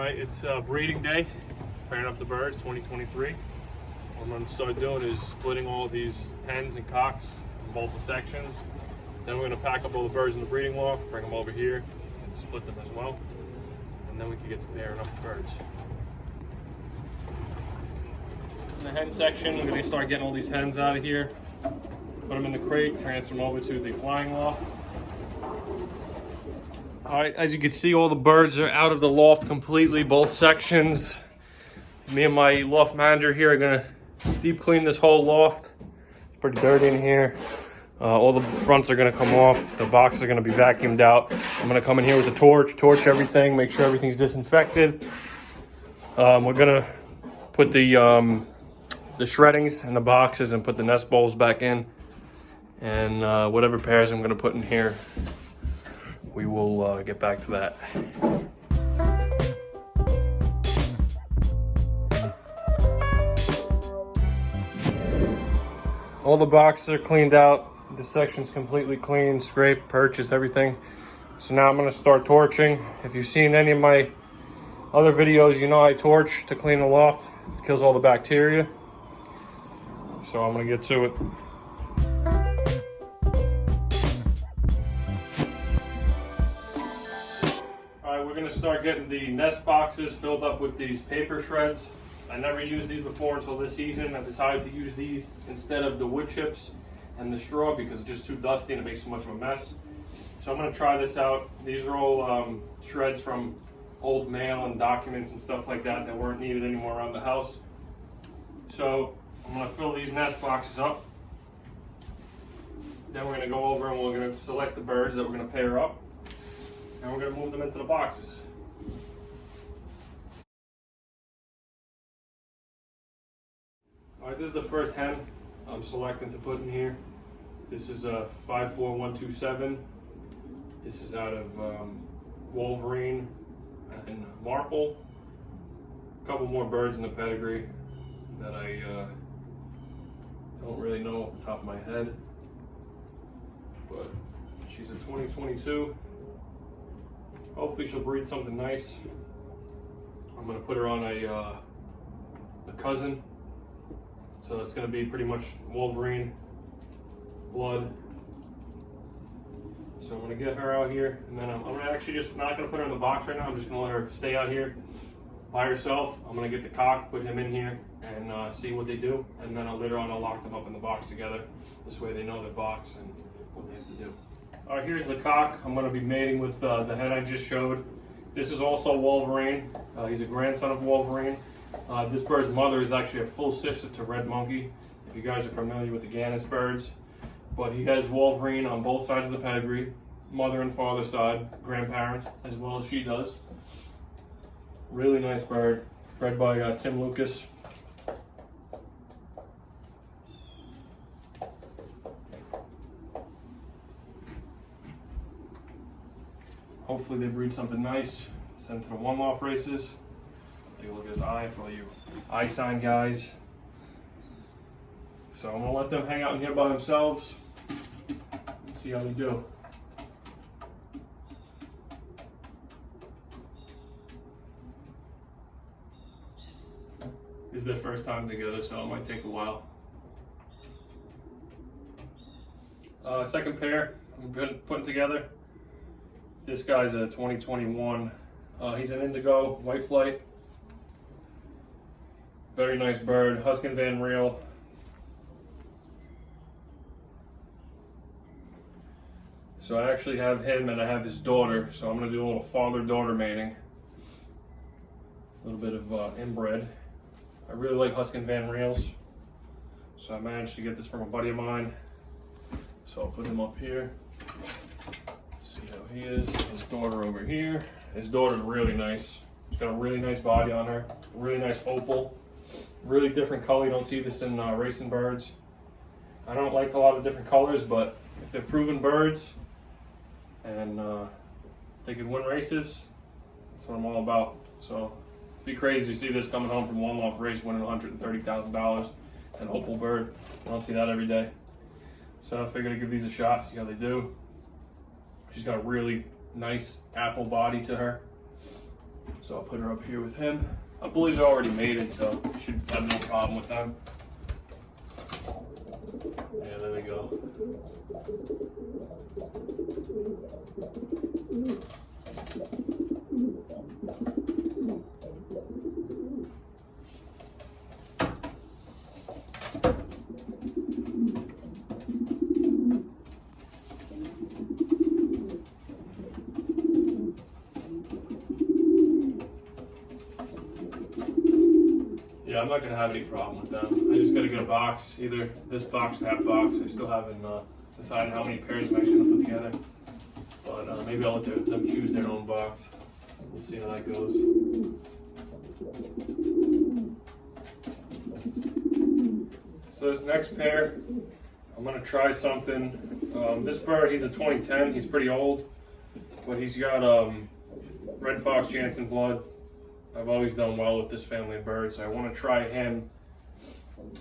Alright, it's breeding day, pairing up the birds, 2023. What I'm going to start doing is splitting all these hens and cocks in both the sections. Then we're going to pack up all the birds in the breeding loft, bring them over here, and split them as well. And then we can get to pairing up the birds. In the hen section, we're going to start getting all these hens out of here, put them in the crate, transfer them over to the flying loft. All right, as you can see, all the birds are out of the loft completely, both sections. Me and my loft manager here are gonna deep clean this whole loft. It's pretty dirty in here. All the fronts are gonna come off. The boxes are gonna be vacuumed out. I'm gonna come in here with the torch everything, make sure everything's disinfected. We're gonna put the shreddings in the boxes and put the nest bowls back in. And whatever pairs I'm gonna put in here, we will get back to that. All the boxes are cleaned out. This section's completely clean, scraped, purchased, everything. So now I'm gonna start torching. If you've seen any of my other videos, you know I torch to clean the loft. It kills all the bacteria. So I'm gonna get to it. We're going to start getting the nest boxes filled up with these paper shreds. I never used these before until this season. I decided to use these instead of the wood chips and the straw because it's just too dusty and it makes too much of a mess. So I'm going to try this out. These are all shreds from old mail and documents and stuff like that that weren't needed anymore around the house. So I'm going to fill these nest boxes up. Then we're going to go over and we're going to select the birds that we're going to pair up. And we're going to move them into the boxes. Alright, this is the first hen I'm selecting to put in here. This is a 54127. This is out of Wolverine and Marple. A couple more birds in the pedigree that I don't really know off the top of my head. But she's a 2022. Hopefully she'll breed something nice. I'm gonna put her on a cousin. So it's gonna be pretty much Wolverine blood. So I'm gonna get her out here, and then I'm actually just not gonna put her in the box right now. I'm just gonna let her stay out here by herself. I'm gonna get the cock, put him in here, and see what they do. And then later on I'll lock them up in the box together. This way they know their box and what they have to do. All right, here's the cock. I'm going to be mating with the hen I just showed. This is also Wolverine. He's a grandson of Wolverine. This bird's mother is actually a full sister to Red Monkey, if you guys are familiar with the Gannets birds. But he has Wolverine on both sides of the pedigree, mother and father side, grandparents, as well as she does. Really nice bird, bred by Tim Lucas. Hopefully they breed something nice. Send to the one loft races. Take a look at his eye for all you eye sign guys. So I'm gonna let them hang out in here by themselves and see how they do. This is their first time together, so it might take a while. Second pair I'm putting together. This guy's a 2021. He's an indigo white flight. Very nice bird, Huskin Van Reel. So I actually have him and I have his daughter. So I'm gonna do a little father-daughter mating. A little bit of inbred. I really like Huskin Van Reels. So I managed to get this from a buddy of mine. So I'll put him up here. See how he is. His daughter over here. His daughter's really nice. She's got a really nice body on her. Really nice opal. Really different color. You don't see this in racing birds. I don't like a lot of different colors, but if they're proven birds and they can win races, that's what I'm all about. So it'd be crazy to see this coming home from one loft race winning $130,000. An opal bird. I don't see that every day. So I figured I'd give these a shot, see how they do. She's got a really nice apple body to her. So I'll put her up here with him. I believe they're already mated, so I should have no problem with them. Yeah, there we go. Yeah, I'm not gonna have any problem with them. I just gotta get a box, either this box or that box. I still haven't decided how many pairs I'm actually gonna put together. But maybe I'll let them choose their own box. We'll see how that goes. So this next pair, I'm gonna try something. This bird, he's a 2010. He's pretty old, but he's got red fox Jansen blood. I've always done well with this family of birds, so I want to try him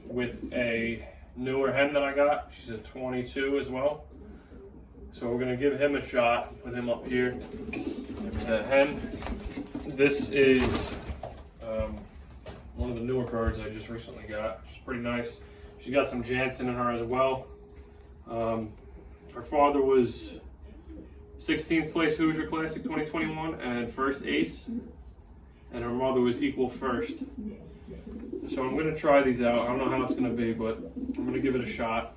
with a newer hen that I got. She's a 22 as well. So we're going to give him a shot, put him up here. The hen, this is one of the newer birds I just recently got. She's pretty nice. She's got some Jansen in her as well. Her father was 16th place Hoosier Classic 2021 and first ace. And her mother was equal first. So I'm gonna try these out. I don't know how it's gonna be, but I'm gonna give it a shot.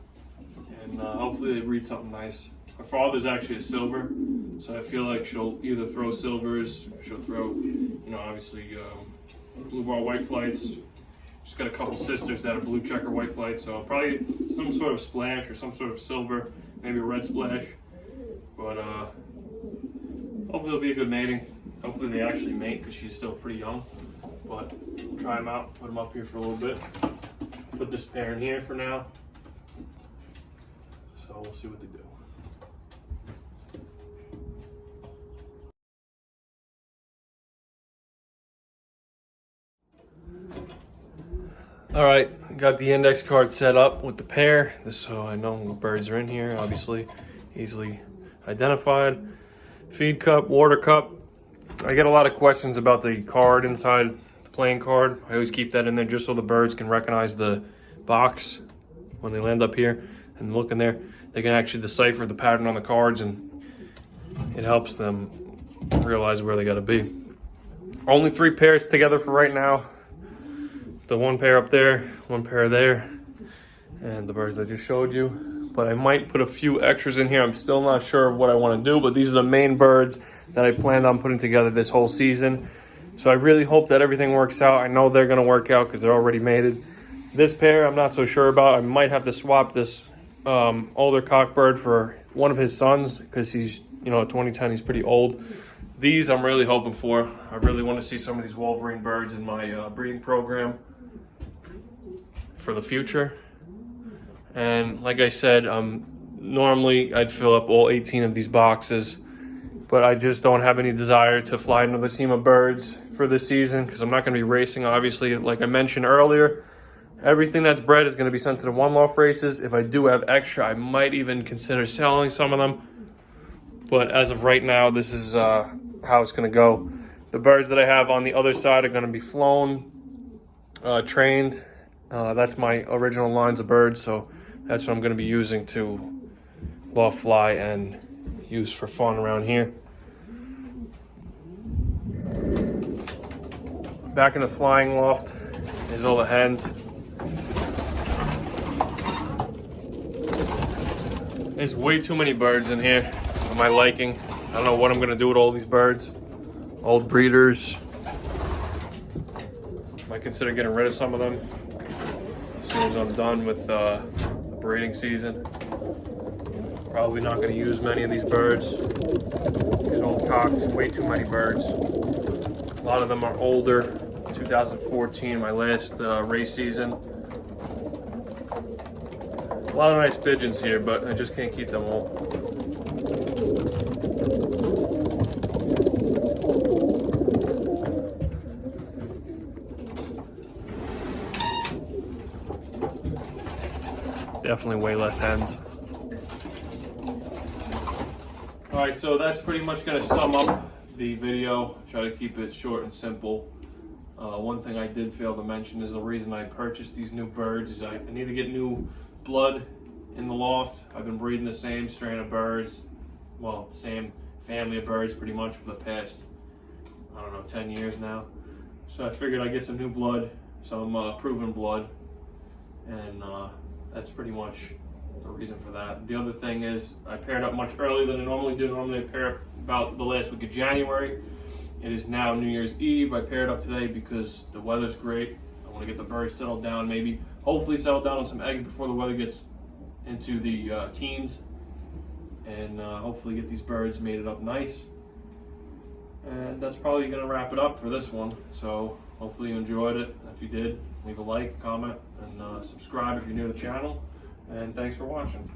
And hopefully they breed something nice. Her father's actually a silver, so I feel like she'll either throw silvers, she'll throw, obviously blue bar white flights. She's got a couple sisters that are blue checker white flights, so probably some sort of splash or some sort of silver, maybe a red splash. But hopefully it'll be a good mating. Hopefully they actually mate because she's still pretty young. But we'll try them out, put them up here for a little bit. Put this pair in here for now. So we'll see what they do. All right, got the index card set up with the pair. So I know what birds are in here, obviously, easily identified. Feed cup, water cup. I get a lot of questions about the card inside the playing card. I always keep that in there just so the birds can recognize the box when they land up here and look in there. They can actually decipher the pattern on the cards, and it helps them realize where they got to be. Only 3 pairs together for right now. The 1 pair up there, 1 pair there, and the birds I just showed you. But I might put a few extras in here. I'm still not sure of what I want to do, but these are the main birds that I planned on putting together this whole season. So I really hope that everything works out. I know they're going to work out because they're already mated. This pair, I'm not so sure about. I might have to swap this older cockbird for one of his sons because he's, 2010, he's pretty old. These I'm really hoping for. I really want to see some of these Wolverine birds in my breeding program for the future. And like I said, normally I'd fill up all 18 of these boxes, but I just don't have any desire to fly another team of birds for this season because I'm not going to be racing, obviously. Like I mentioned earlier, everything that's bred is going to be sent to the One Loft races. If I do have extra, I might even consider selling some of them. But as of right now, this is how it's going to go. The birds that I have on the other side are going to be flown, trained. That's my original lines of birds, so that's what I'm going to be using to loft fly and use for fun around here. Back in the flying loft, there's all the hens. There's way too many birds in here for my liking. I don't know what I'm going to do with all these birds. Old breeders. Might consider getting rid of some of them as soon as I'm done with the breeding season. Probably not going to use many of these birds. These old cocks, way too many birds. A lot of them are older. 2014, my last race season. A lot of nice pigeons here, but I just can't keep them all. Definitely way less hens. All right, so that's pretty much going to sum up the video. Try to keep it short and simple. One thing I did fail to mention is the reason I purchased these new birds. I need to get new blood in the loft. I've been breeding the same strain of birds, well, the same family of birds pretty much for the past, I don't know, 10 years now. So I figured I'd get some new blood, some proven blood, and that's pretty much the reason for that. The other thing is I paired up much earlier than I normally do. Normally I pair up about the last week of January. It is now New Year's Eve. I paired up today because the weather's great. I want to get the birds settled down, maybe hopefully settle down on some eggs before the weather gets into the teens, and hopefully get these birds mated up nice. And that's probably going to wrap it up for this one. So hopefully you enjoyed it. If you did, leave a like, comment, and subscribe if you're new to the channel. And thanks for watching.